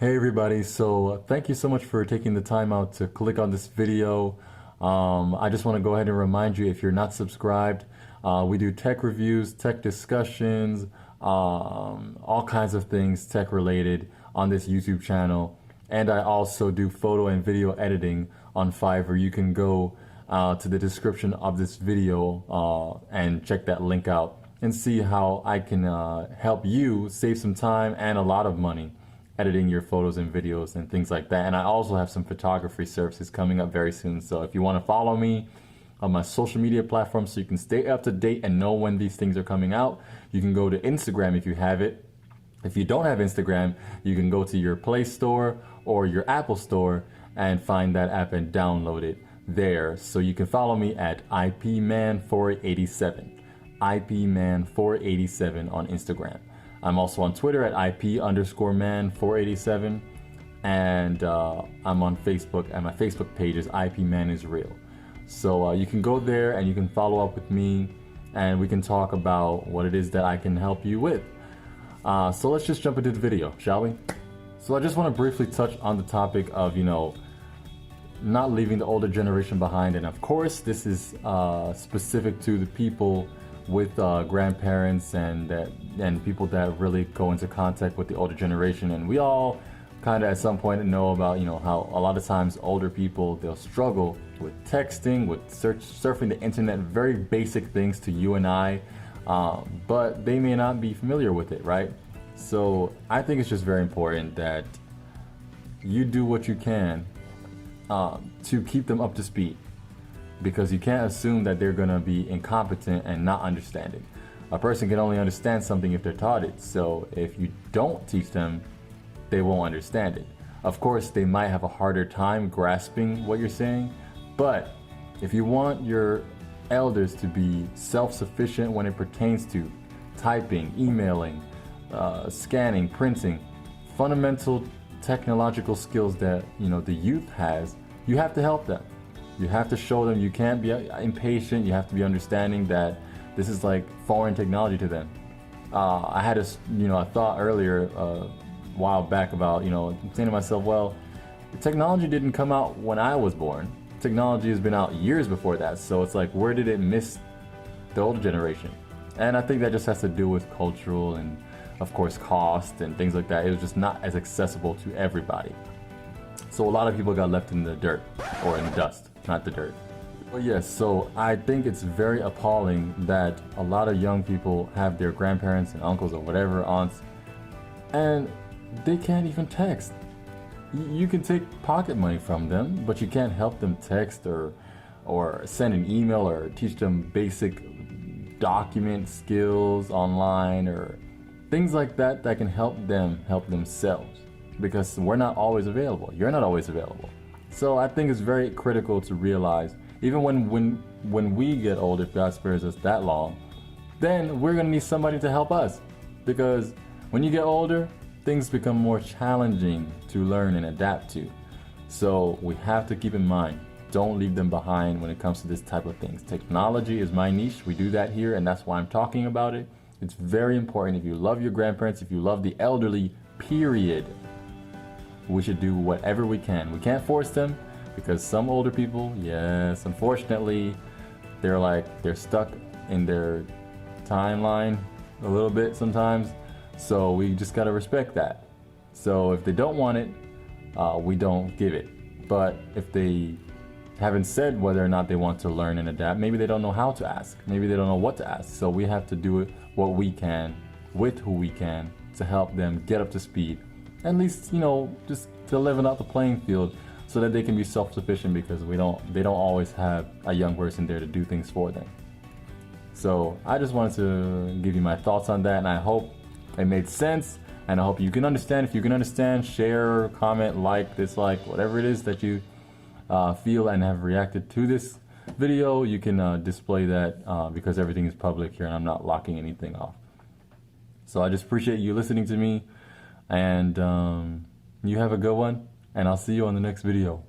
Hey everybody, so thank you so much for taking the time out to click on this video. I just want to go ahead and remind you, if you're not subscribed, we do tech reviews, tech discussions, all kinds of things tech related on this YouTube channel. And I also do photo and video editing on Fiverr. You can go to the description of this video and check that link out and see how I can help you save some time and a lot of money editing your photos and videos and things like that. And I also have some photography services coming up very soon. So if you want to follow me on my social media platforms so you can stay up to date and know when these things are coming out, you can go to Instagram if you have it. If you don't have Instagram, you can go to your Play Store or your Apple Store and find that app and download it there. So you can follow me at IPman487, IPman487 on Instagram. I'm also on Twitter at IP_man487, and I'm on Facebook, and my Facebook page is IPManIsReal. So you can go there and you can follow up with me, and we can talk about what it is that I can help you with. So let's just jump into the video, shall we? So I just want to briefly touch on the topic of, not leaving the older generation behind. And of course, this is specific to the people with grandparents and people that really go into contact with the older generation. And we all kind of at some point know about how a lot of times older people, they'll struggle with texting, with surfing the internet, very basic things to you and I, but they may not be familiar with it, right? So I think it's just very important that you do what you can to keep them up to speed, because you can't assume that they're going to be incompetent and not understanding. A person can only understand something if they're taught it. So if you don't teach them, they won't understand it. Of course, they might have a harder time grasping what you're saying, but if you want your elders to be self-sufficient when it pertains to typing, emailing, scanning, printing, fundamental technological skills that the youth has, you have to help them. You have to show them. You can't be impatient. You have to be understanding that this is like foreign technology to them. I had a thought earlier a while back about saying to myself, well, the technology didn't come out when I was born. Technology has been out years before that. So it's like, where did it miss the older generation? And I think that just has to do with cultural and, of course, cost and things like that. It was just not as accessible to everybody. So a lot of people got left in the dirt, or in the dust, not the dirt. But yes, so I think it's very appalling that a lot of young people have their grandparents and uncles or whatever, aunts, and they can't even text. You can take pocket money from them, but you can't help them text or send an email or teach them basic document skills online or things like that that can help them help themselves, because we're not always available. You're not always available. So I think it's very critical to realize, even when we get old, if God spares us that long, then we're gonna need somebody to help us. Because when you get older, things become more challenging to learn and adapt to. So we have to keep in mind, don't leave them behind when it comes to this type of things. Technology is my niche. We do that here, and that's why I'm talking about it. It's very important. If you love your grandparents, if you love the elderly, period, we should do whatever we can. We can't force them, because some older people, yes, unfortunately, they're stuck in their timeline a little bit sometimes. So we just gotta respect that. So if they don't want it, we don't give it. But if they haven't said whether or not they want to learn and adapt, maybe they don't know how to ask. Maybe they don't know what to ask. So we have to do it what we can with who we can to help them get up to speed. At least, just to level out the playing field so that they can be self-sufficient, because they don't always have a young person there to do things for them. So I just wanted to give you my thoughts on that, and I hope it made sense, and I hope you can understand. If you can understand, share, comment, like, dislike, whatever it is that you feel and have reacted to this video, you can display that because everything is public here and I'm not locking anything off. So I just appreciate you listening to me, and you have a good one, and I'll see you on the next video.